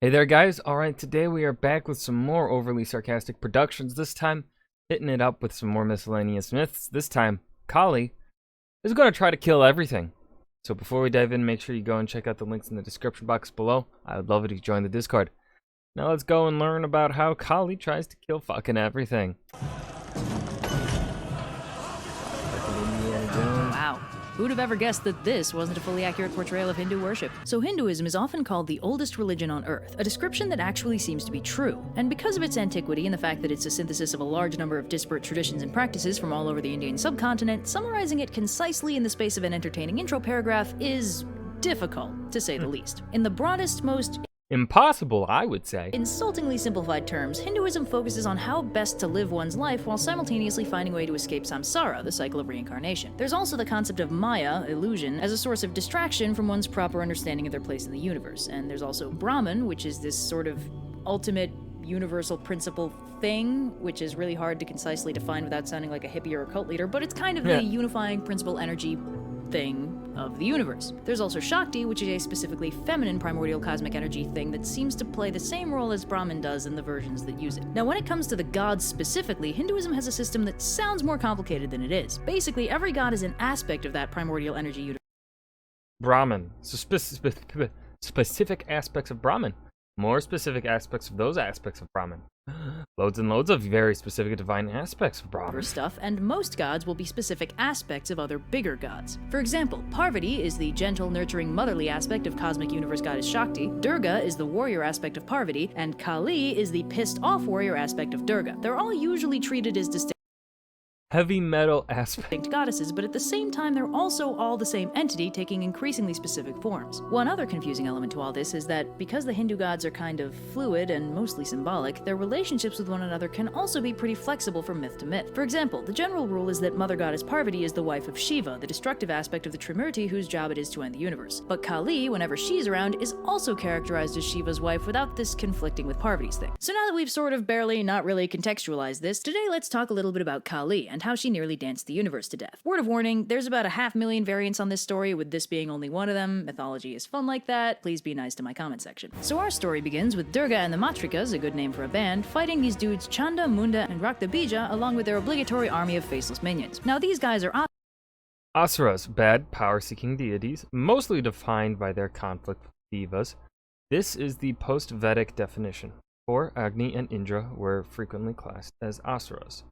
Hey there guys, alright, today we are back with some more Overly Sarcastic Productions, this time hitting it up with some more Miscellaneous Myths. This time, Kali is going to try to kill everything. So before we dive in, make sure you go and check out the links in the description box below. I would love it if you join the Discord. Now let's go and learn about how Kali tries to kill fucking everything. Wow. Who'd have ever guessed that this wasn't a fully accurate portrayal of Hindu worship? So Hinduism is often called the oldest religion on Earth, a description that actually seems to be true. And because of its antiquity and the fact that it's a synthesis of a large number of disparate traditions and practices from all over the Indian subcontinent, summarizing it concisely in the space of an entertaining intro paragraph is difficult, to say the least. In the broadest, most impossible, I would say. insultingly simplified terms, Hinduism focuses on how best to live one's life while simultaneously finding a way to escape samsara, the cycle of reincarnation. There's also the concept of Maya, illusion, as a source of distraction from one's proper understanding of their place in the universe. And there's also Brahman, which is this sort of ultimate universal principle thing, which is really hard to concisely define without sounding like a hippie or a cult leader, but it's kind of the unifying principle energy thing of the universe. There's also Shakti, which is a specifically feminine primordial cosmic energy thing that seems to play the same role as Brahman does in the versions that use it. Now, when it comes to the gods specifically, Hinduism has a system that sounds more complicated than it is. Basically, every god is an aspect of that primordial energy universe. Brahman. So specific aspects of Brahman. More specific aspects of those aspects of Brahman. Loads and loads of very specific divine aspects of Brahman. Stuff, and most gods will be specific aspects of other bigger gods. For example, Parvati is the gentle, nurturing, motherly aspect of cosmic universe goddess Shakti, Durga is the warrior aspect of Parvati, and Kali is the pissed-off warrior aspect of Durga. They're all usually treated as distinct Heavy metal aspect goddesses, but at the same time they're also all the same entity taking increasingly specific forms. One other confusing element to all this is that because the Hindu gods are kind of fluid and mostly symbolic, their relationships with one another can also be pretty flexible from myth to myth. For example, the general rule is that Mother Goddess Parvati is the wife of Shiva, the destructive aspect of the Trimurti whose job it is to end the universe. But Kali, whenever she's around, is also characterized as Shiva's wife without this conflicting with Parvati's thing. So now that we've sort of barely, not really contextualized this, today let's talk a little bit about Kali and how she nearly danced the universe to death. Word of warning, there's about 500,000 variants on this story, with this being only one of them. Mythology is fun like that. Please be nice to my comment section. So our story begins with Durga and the Matrikas, a good name for a band, fighting these dudes Chanda, Munda, and Raktabija along with their obligatory army of faceless minions. Now these guys are Asuras, bad, power-seeking deities, mostly defined by their conflict with devas. This is the post-Vedic definition, for Agni and Indra were frequently classed as Asuras.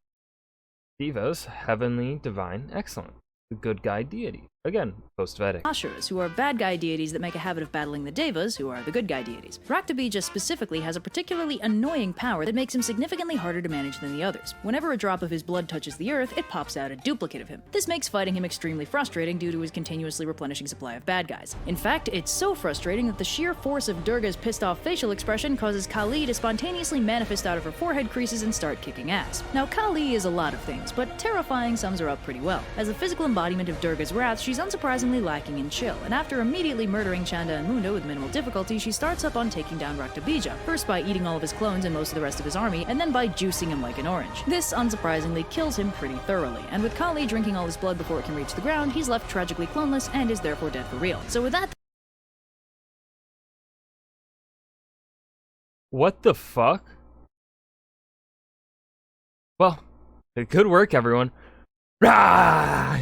Devas, heavenly, divine, excellent. The good guy deity. Again, post-Vedic. Asuras, who are bad guy deities that make a habit of battling the Devas, who are the good guy deities. Raktabija specifically has a particularly annoying power that makes him significantly harder to manage than the others. Whenever a drop of his blood touches the earth, it pops out a duplicate of him. This makes fighting him extremely frustrating due to his continuously replenishing supply of bad guys. In fact, it's so frustrating that the sheer force of Durga's pissed-off facial expression causes Kali to spontaneously manifest out of her forehead creases and start kicking ass. Now, Kali is a lot of things, but terrifying sums her up pretty well. As a physical embodiment of Durga's wrath, she's unsurprisingly lacking in chill, and after immediately murdering Chanda and Munda with minimal difficulty, she starts up on taking down Raktabija, first by eating all of his clones and most of the rest of his army, and then by juicing him like an orange. This, unsurprisingly, kills him pretty thoroughly, and with Kali drinking all his blood before it can reach the ground, he's left tragically cloneless and is therefore dead for real. So with that, What the fuck? Well, good work, everyone. Rah!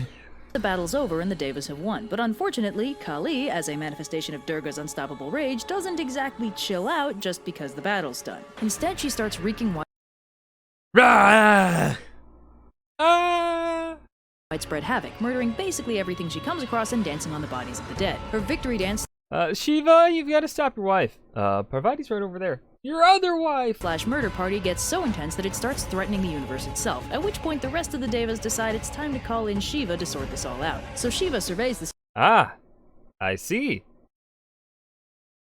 the battle's over and the Devas have won, but unfortunately, Kali, as a manifestation of Durga's unstoppable rage, doesn't exactly chill out just because the battle's done. Instead, she starts wreaking Rah! widespread havoc, murdering basically everything she comes across and dancing on the bodies of the dead. Her victory dance Shiva, you've got to stop your wife. Parvati's right over there. Your other wife! / murder party gets so intense that it starts threatening the universe itself, at which point the rest of the Devas decide it's time to call in Shiva to sort this all out. So Shiva surveys the Ah, I see.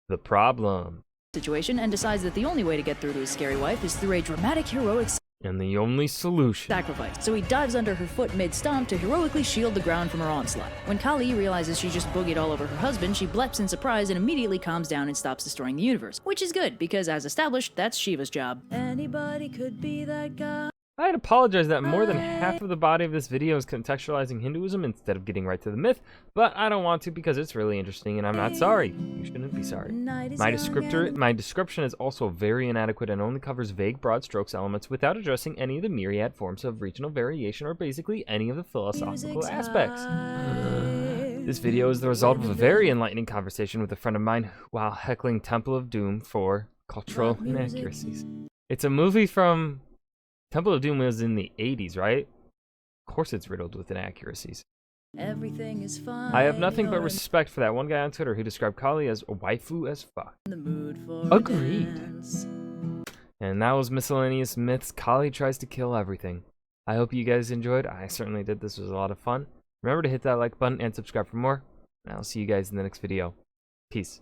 The problem. situation and decides that the only way to get through to his scary wife is through a dramatic heroic And the only solution. sacrifice. So he dives under her foot mid-stomp to heroically shield the ground from her onslaught. When Kali realizes she just boogied all over her husband, she bleps in surprise and immediately calms down and stops destroying the universe. Which is good, because as established, that's Shiva's job. Anybody could be that guy. I'd apologize that more than half of the body of this video is contextualizing Hinduism instead of getting right to the myth, but I don't want to because it's really interesting and I'm not sorry. You shouldn't be sorry. My description is also very inadequate and only covers vague broad strokes elements without addressing any of the myriad forms of regional variation or basically any of the philosophical aspects. This video is the result of a very enlightening conversation with a friend of mine while heckling Temple of Doom for cultural inaccuracies. It's a movie from... Temple of Doom was in the 80s, right? Of course it's riddled with inaccuracies. Everything is fine. I have nothing but respect for that one guy on Twitter who described Kali as a waifu as fuck. The mood for Agreed. dance. And that was Miscellaneous Myths. Kali tries to kill everything. I hope you guys enjoyed. I certainly did. This was a lot of fun. Remember to hit that like button and subscribe for more. And I'll see you guys in the next video. Peace.